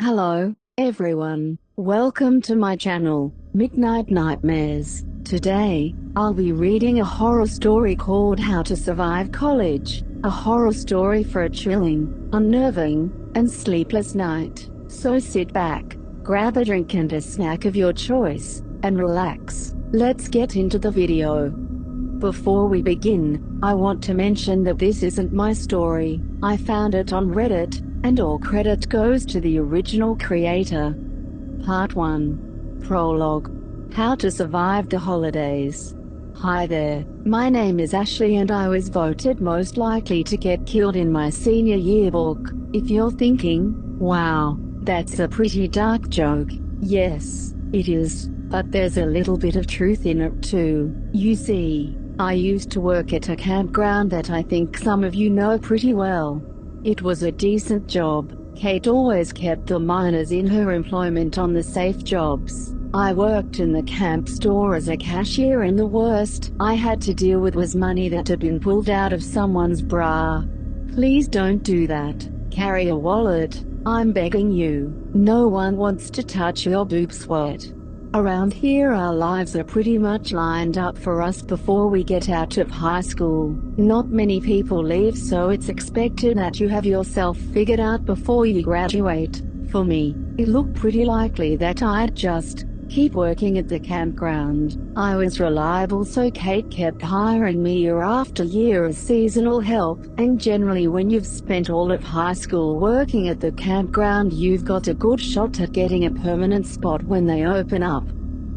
Hello, everyone. Welcome to my channel, Midnight Nightmares. Today, I'll be reading a horror story called How to Survive College, a horror story for a chilling, unnerving, and sleepless night. So sit back, grab a drink and a snack of your choice, and relax. Let's get into the video. Before we begin, I want to mention that this isn't my story. I found it on Reddit, and all credit goes to the original creator. Part 1. Prologue. How to Survive the Holidays. Hi there, my name is Ashley and I was voted most likely to get killed in my senior yearbook. If you're thinking, wow, that's a pretty dark joke, yes, it is, but there's a little bit of truth in it too. You see, I used to work at a campground that I think some of you know pretty well. It was a decent job. Kate always kept the minors in her employment on the safe jobs. I worked in the camp store as a cashier and the worst I had to deal with was money that had been pulled out of someone's bra. Please don't do that. Carry a wallet. I'm begging you. No one wants to touch your boob sweat. Around here our lives are pretty much lined up for us before we get out of high school. Not many people leave, so it's expected that you have yourself figured out before you graduate. For me, it looked pretty likely that I'd just keep working at the campground. I was reliable, so Kate kept hiring me year after year as seasonal help, and generally when you've spent all of high school working at the campground you've got a good shot at getting a permanent spot when they open up.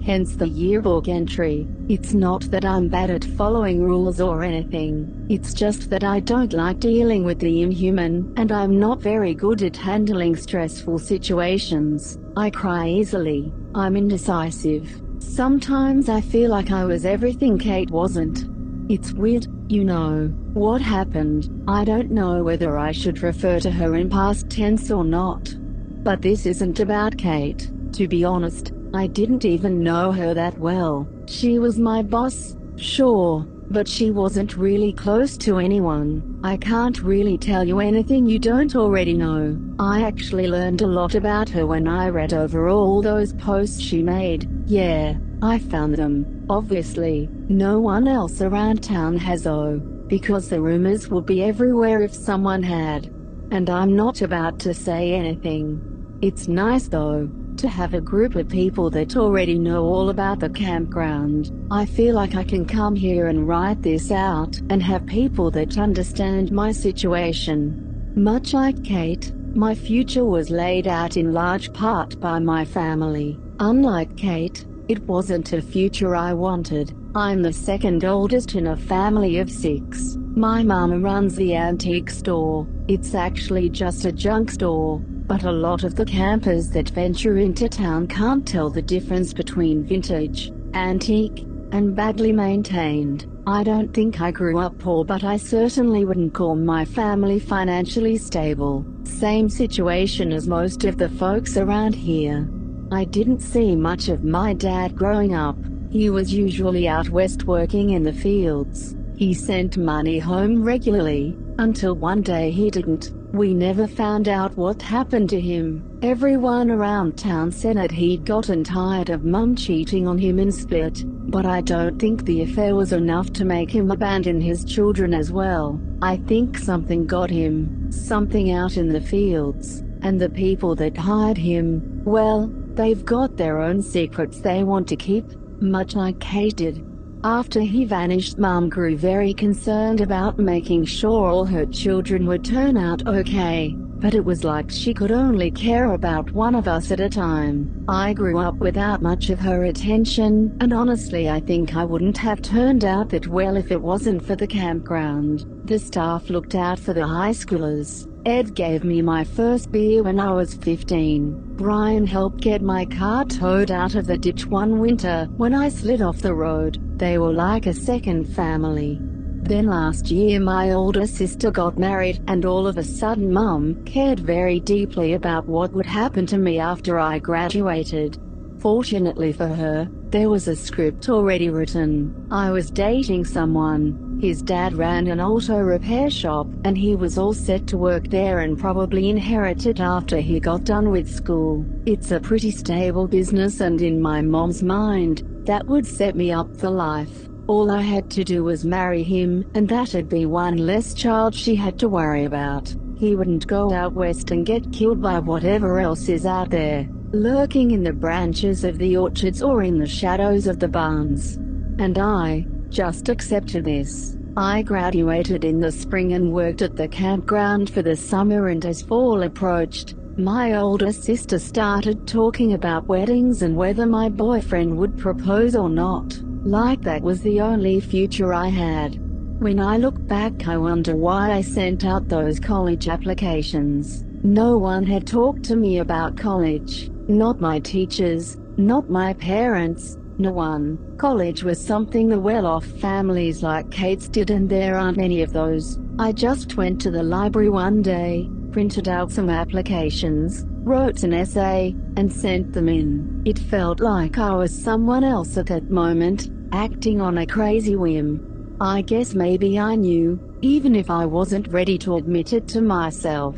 Hence the yearbook entry. It's not that I'm bad at following rules or anything, it's just that I don't like dealing with the inhuman, and I'm not very good at handling stressful situations. I cry easily. I'm indecisive. Sometimes I feel like I was everything Kate wasn't. It's weird, you know. What happened? I don't know whether I should refer to her in past tense or not. But this isn't about Kate. To be honest, I didn't even know her that well. She was my boss, sure, but she wasn't really close to anyone. I can't really tell you anything you don't already know. I actually learned a lot about her when I read over all those posts she made. Yeah, I found them. Obviously, no one else around town has though, because the rumors would be everywhere if someone had. And I'm not about to say anything. It's nice though, to have a group of people that already know all about the campground. I feel like I can come here and write this out, and have people that understand my situation. Much like Kate, my future was laid out in large part by my family. Unlike Kate, it wasn't a future I wanted. I'm the second oldest in a family of 6. My mama runs the antique store. It's actually just a junk store, but a lot of the campers that venture into town can't tell the difference between vintage, antique, and badly maintained. I don't think I grew up poor, but I certainly wouldn't call my family financially stable. Same situation as most of the folks around here. I didn't see much of my dad growing up. He was usually out west working in the fields. He sent money home regularly, until one day he didn't. We never found out what happened to him. Everyone around town said that he'd gotten tired of Mum cheating on him and split, but I don't think the affair was enough to make him abandon his children as well. I think something got him, something out in the fields, and the people that hired him, well, they've got their own secrets they want to keep, much like Kate did. After he vanished, Mum grew very concerned about making sure all her children would turn out okay, but it was like she could only care about one of us at a time. I grew up without much of her attention, and honestly I think I wouldn't have turned out that well if it wasn't for the campground. The staff looked out for the high schoolers. Ed gave me my first beer when I was 15. Brian helped get my car towed out of the ditch one winter when I slid off the road. They were like a second family. Then last year my older sister got married, and all of a sudden Mum cared very deeply about what would happen to me after I graduated. Fortunately for her, there was a script already written. I was dating someone. His dad ran an auto repair shop, and he was all set to work there and probably inherit it after he got done with school. It's a pretty stable business, and in my mom's mind, that would set me up for life. All I had to do was marry him, and that'd be one less child she had to worry about. He wouldn't go out west and get killed by whatever else is out there, lurking in the branches of the orchards or in the shadows of the barns. And I just accepted this. I graduated in the spring and worked at the campground for the summer, and as fall approached, my older sister started talking about weddings and whether my boyfriend would propose or not, like that was the only future I had. When I look back, I wonder why I sent out those college applications. No one had talked to me about college. Not my teachers, not my parents, no one. College was something the well-off families like Kate's did, and there aren't many of those. I just went to the library one day, printed out some applications, wrote an essay, and sent them in. It felt like I was someone else at that moment, acting on a crazy whim. I guess maybe I knew, even if I wasn't ready to admit it to myself.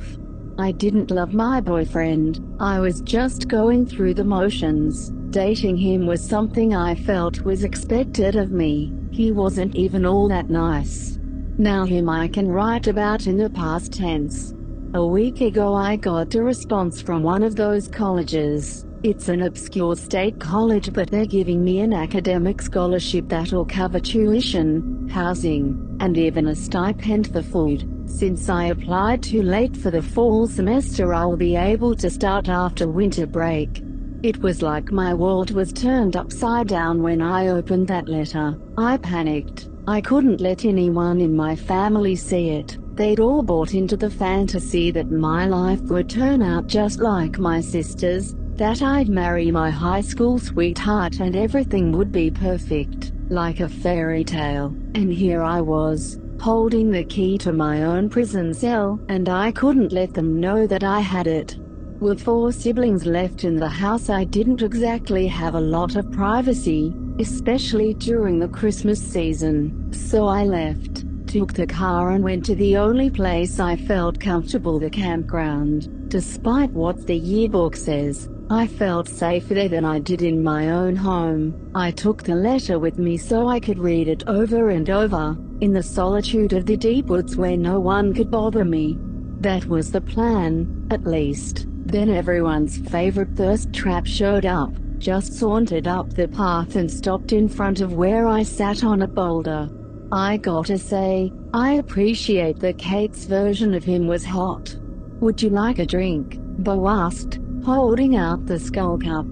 I didn't love my boyfriend. I was just going through the motions. Dating him was something I felt was expected of me. He wasn't even all that nice. Now him I can write about in the past tense. A week ago I got a response from one of those colleges. It's an obscure state college, but they're giving me an academic scholarship that'll cover tuition, housing, and even a stipend for food. Since I applied too late for the fall semester, I'll be able to start after winter break. It was like my world was turned upside down when I opened that letter. I panicked. I couldn't let anyone in my family see it. They'd all bought into the fantasy that my life would turn out just like my sister's, that I'd marry my high school sweetheart and everything would be perfect, like a fairy tale. And here I was, holding the key to my own prison cell, and I couldn't let them know that I had it. With 4 siblings left in the house, I didn't exactly have a lot of privacy, especially during the Christmas season. So I left, took the car and went to the only place I felt comfortable, the campground. Despite what the yearbook says, I felt safer there than I did in my own home. I took the letter with me so I could read it over and over, in the solitude of the deep woods where no one could bother me. That was the plan, at least. Then everyone's favorite thirst trap showed up, just sauntered up the path and stopped in front of where I sat on a boulder. I gotta say, I appreciate that Kate's version of him was hot. "Would you like a drink?" Bo asked, holding out the skull cup.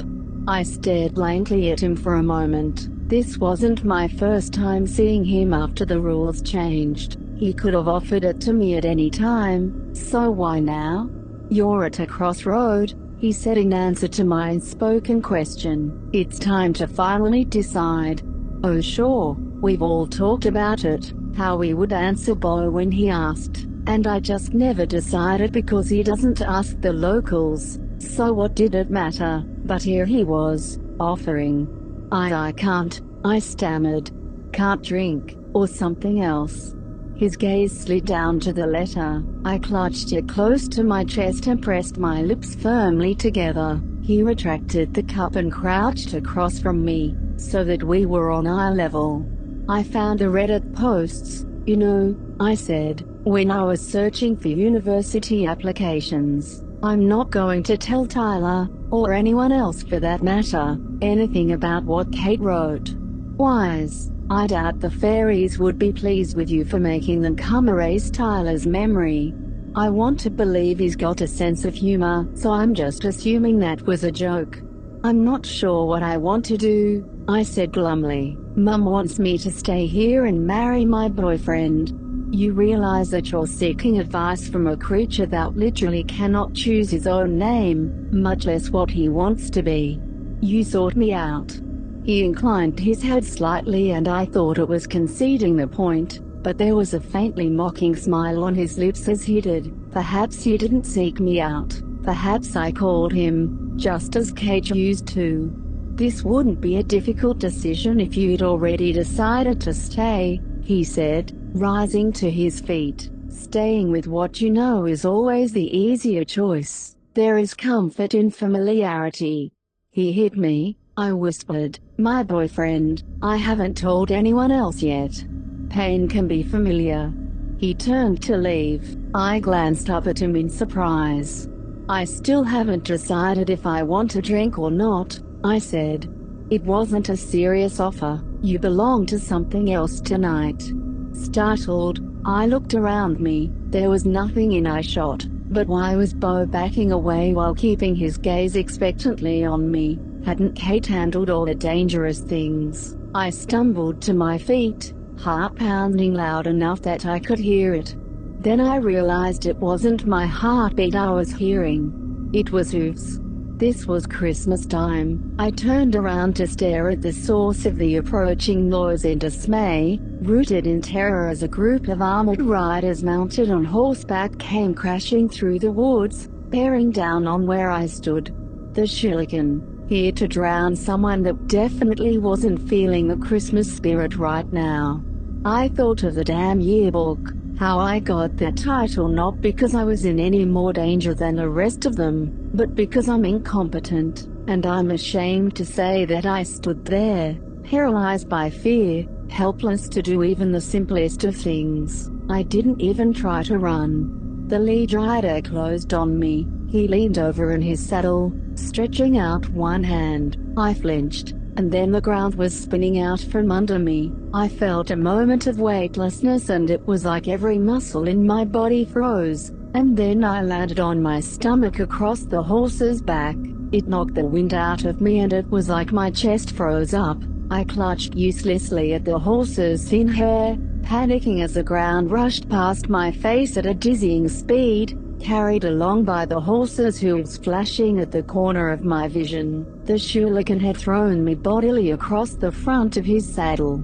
I stared blankly at him for a moment. This wasn't my first time seeing him after the rules changed. He could have offered it to me at any time, so why now? "You're at a crossroad," he said in answer to my unspoken question. "It's time to finally decide." Oh sure, we've all talked about it, how we would answer Bo when he asked, and I just never decided because he doesn't ask the locals, so what did it matter? But here he was, offering. I can't, I stammered. "Can't drink, or something else." His gaze slid down to the letter. I clutched it close to my chest and pressed my lips firmly together. He retracted the cup and crouched across from me, so that we were on eye level. "I found the Reddit posts, you know," I said, "when I was searching for university applications. I'm not going to tell Tyler, or anyone else for that matter, anything about what Kate wrote. Wise. I doubt the fairies would be pleased with you for making them come erase Tyler's memory. I want to believe he's got a sense of humor, so I'm just assuming that was a joke." "I'm not sure what I want to do," I said glumly. "Mum wants me to stay here and marry my boyfriend." You realize that you're seeking advice from a creature that literally cannot choose his own name, much less what he wants to be. "You sought me out." He inclined his head slightly and I thought it was conceding the point, but there was a faintly mocking smile on his lips as he did. "Perhaps you didn't seek me out. Perhaps I called him, just as Kate used to. This wouldn't be a difficult decision if you'd already decided to stay," he said. rising to his feet. Staying with what you know is always the easier choice. There is comfort in familiarity. He hit me, I whispered. My boyfriend. I haven't told anyone else yet. Pain can be familiar. He turned to leave. I glanced up at him in surprise. I still haven't decided if I want a drink or not, I said. It wasn't a serious offer. You belong to something else tonight. Startled, I looked around me. There was nothing in eyeshot. But why was Bo backing away while keeping his gaze expectantly on me? Hadn't Kate handled all the dangerous things? I stumbled to my feet, heart pounding loud enough that I could hear it. Then I realized it wasn't my heartbeat I was hearing. It was hoofs. This was Christmas time. I turned around to stare at the source of the approaching noise in dismay, rooted in terror as a group of armored riders mounted on horseback came crashing through the woods, bearing down on where I stood. The Shuriken, here to drown someone that definitely wasn't feeling the Christmas spirit right now. I thought of the damn yearbook. How I got that title not because I was in any more danger than the rest of them, but because I'm incompetent, and I'm ashamed to say that I stood there, paralyzed by fear, helpless to do even the simplest of things. I didn't even try to run. The lead rider closed on me. He leaned over in his saddle, stretching out one hand. I flinched, and then the ground was spinning out from under me. I felt a moment of weightlessness and it was like every muscle in my body froze, and then I landed on my stomach across the horse's back. It knocked the wind out of me and it was like my chest froze up. I clutched uselessly at the horse's thin hair, panicking as the ground rushed past my face at a dizzying speed, carried along by the horse's hooves flashing at the corner of my vision. The Shuriken had thrown me bodily across the front of his saddle.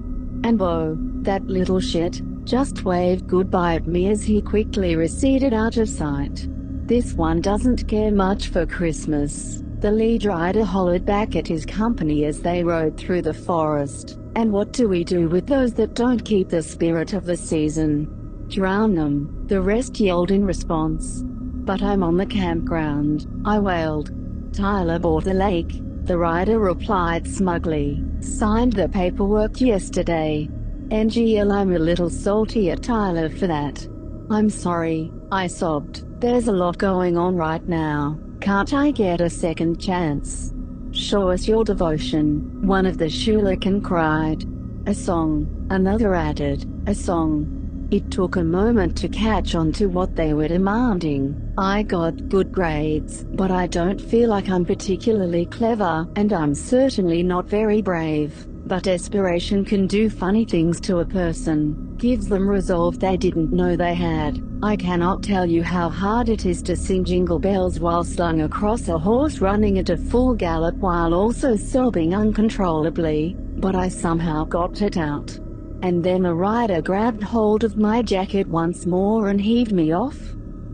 And Bo, that little shit, just waved goodbye at me as he quickly receded out of sight. This one doesn't care much for Christmas, the lead rider hollered back at his company as they rode through the forest. And what do we do with those that don't keep the spirit of the season? Drown them, the rest yelled in response. But I'm on the campground, I wailed. Tyler bought the lake, the rider replied smugly. Signed the paperwork yesterday. NGL, I'm a little salty at Tyler for that. I'm sorry, I sobbed. There's a lot going on right now. Can't I get a second chance? Show us your devotion, one of the Shuriken cried. A song, another added, a song. It took a moment to catch on to what they were demanding. I got good grades, but I don't feel like I'm particularly clever, and I'm certainly not very brave. But desperation can do funny things to a person, gives them resolve they didn't know they had. I cannot tell you how hard it is to sing Jingle Bells while slung across a horse running at a full gallop while also sobbing uncontrollably, but I somehow got it out. And then a rider grabbed hold of my jacket once more and heaved me off.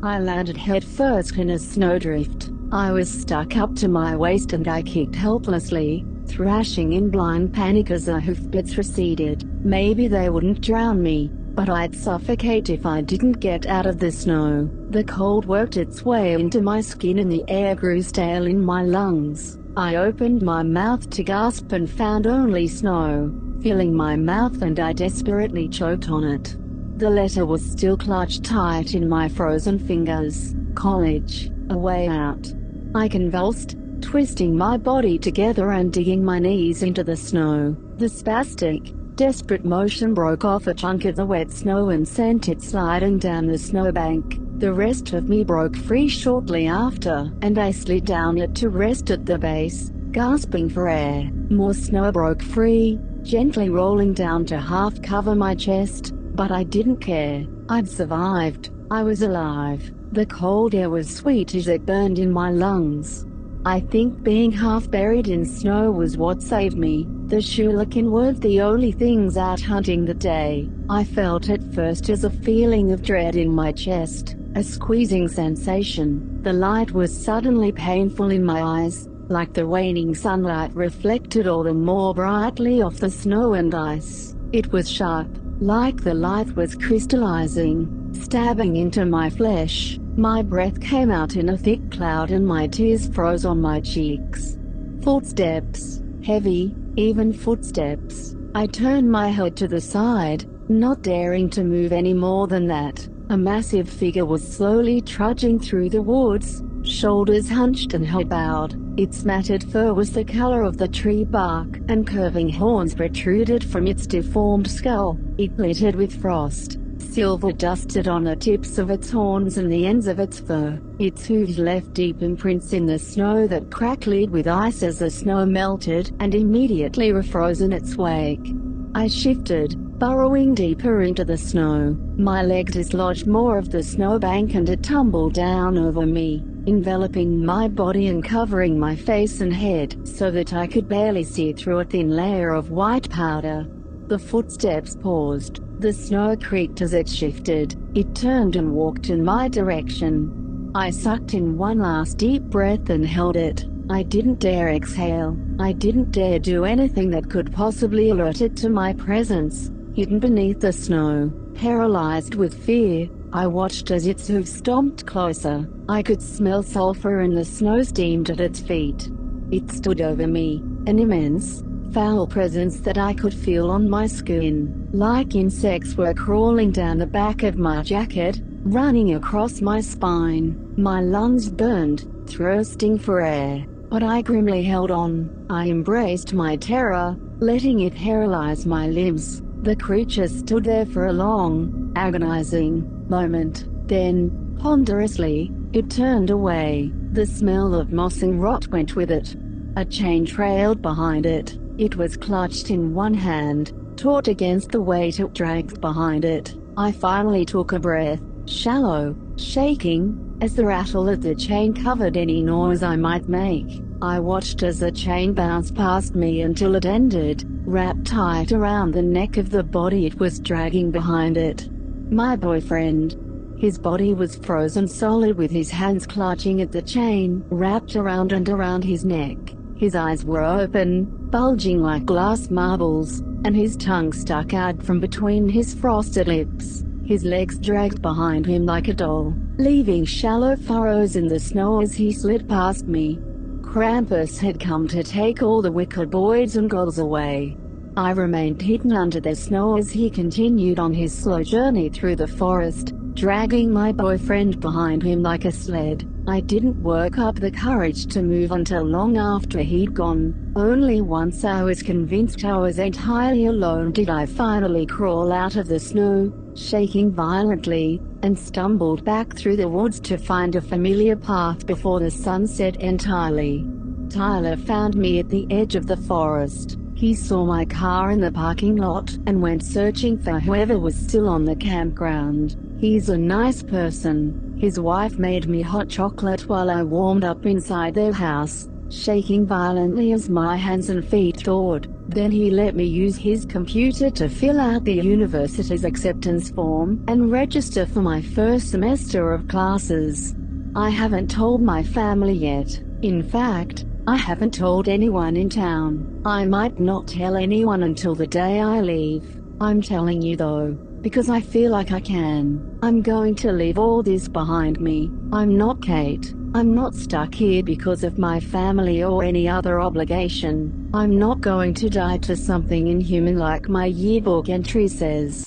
I landed headfirst in a snowdrift. I was stuck up to my waist and I kicked helplessly, thrashing in blind panic as the hoofbeats receded. Maybe they wouldn't drown me, but I'd suffocate if I didn't get out of the snow. The cold worked its way into my skin and the air grew stale in my lungs. I opened my mouth to gasp and found only snow filling my mouth, and I desperately choked on it. The letter was still clutched tight in my frozen fingers. College, a way out. I convulsed, twisting my body together and digging my knees into the snow. The spastic, desperate motion broke off a chunk of the wet snow and sent it sliding down the snowbank. The rest of me broke free shortly after, and I slid down it to rest at the base, gasping for air. More snow broke free, gently rolling down to half cover my chest, but I didn't care. I'd survived. I was alive. The cold air was sweet as it burned in my lungs. I think being half buried in snow was what saved me. The Shuriken weren't the only things out hunting that day. I felt at first as a feeling of dread in my chest, a squeezing sensation. The light was suddenly painful in my eyes, like the waning sunlight reflected all the more brightly off the snow and ice. It was sharp, like the light was crystallizing, stabbing into my flesh. My breath came out in a thick cloud and my tears froze on my cheeks. Footsteps, heavy, even footsteps. I turned my head to the side, not daring to move any more than that. A massive figure was slowly trudging through the woods, shoulders hunched and head bowed. Its matted fur was the color of the tree bark, and curving horns protruded from its deformed skull. It glittered with frost. Silver dusted on the tips of its horns and the ends of its fur. Its hooves left deep imprints in the snow that crackled with ice as the snow melted, and immediately refroze in its wake. I shifted, burrowing deeper into the snow. My leg dislodged more of the snowbank and it tumbled down over me, enveloping my body and covering my face and head, so that I could barely see through a thin layer of white powder. The footsteps paused. The snow creaked as it shifted. It turned and walked in my direction. I sucked in one last deep breath and held it. I didn't dare exhale. I didn't dare do anything that could possibly alert it to my presence. Hidden beneath the snow, paralyzed with fear, I watched as its hooves stomped closer. I could smell sulfur and the snow steamed at its feet. It stood over me, an immense, foul presence that I could feel on my skin. Like insects were crawling down the back of my jacket, running across my spine. My lungs burned, thirsting for air, but I grimly held on. I embraced my terror, letting it paralyze my limbs. The creature stood there for a long, agonizing moment. Then, ponderously, it turned away. The smell of moss and rot went with it. A chain trailed behind it. It was clutched in one hand, taut against the weight it dragged behind it. I finally took a breath, shallow, shaking, as the rattle of the chain covered any noise I might make. I watched as the chain bounced past me until it ended, wrapped tight around the neck of the body it was dragging behind it. My boyfriend. His body was frozen solid with his hands clutching at the chain, wrapped around and around his neck. His eyes were open, bulging like glass marbles, and his tongue stuck out from between his frosted lips. His legs dragged behind him like a doll, leaving shallow furrows in the snow as he slid past me. Krampus had come to take all the wicker boys and girls away. I remained hidden under the snow as he continued on his slow journey through the forest, dragging my boyfriend behind him like a sled. I didn't work up the courage to move until long after he'd gone. Only once I was convinced I was entirely alone did I finally crawl out of the snow, shaking violently, and stumbled back through the woods to find a familiar path before the sun set entirely. Tyler found me at the edge of the forest. He saw my car in the parking lot and went searching for whoever was still on the campground. He's a nice person. His wife made me hot chocolate while I warmed up inside their house, shaking violently as my hands and feet thawed. Then he let me use his computer to fill out the university's acceptance form and register for my first semester of classes. I haven't told my family yet. In fact, I haven't told anyone in town. I might not tell anyone until the day I leave. I'm telling you though, because I feel like I can. I'm going to leave all this behind me. I'm not Kate. I'm not stuck here because of my family or any other obligation. I'm not going to die to something inhuman like my yearbook entry says.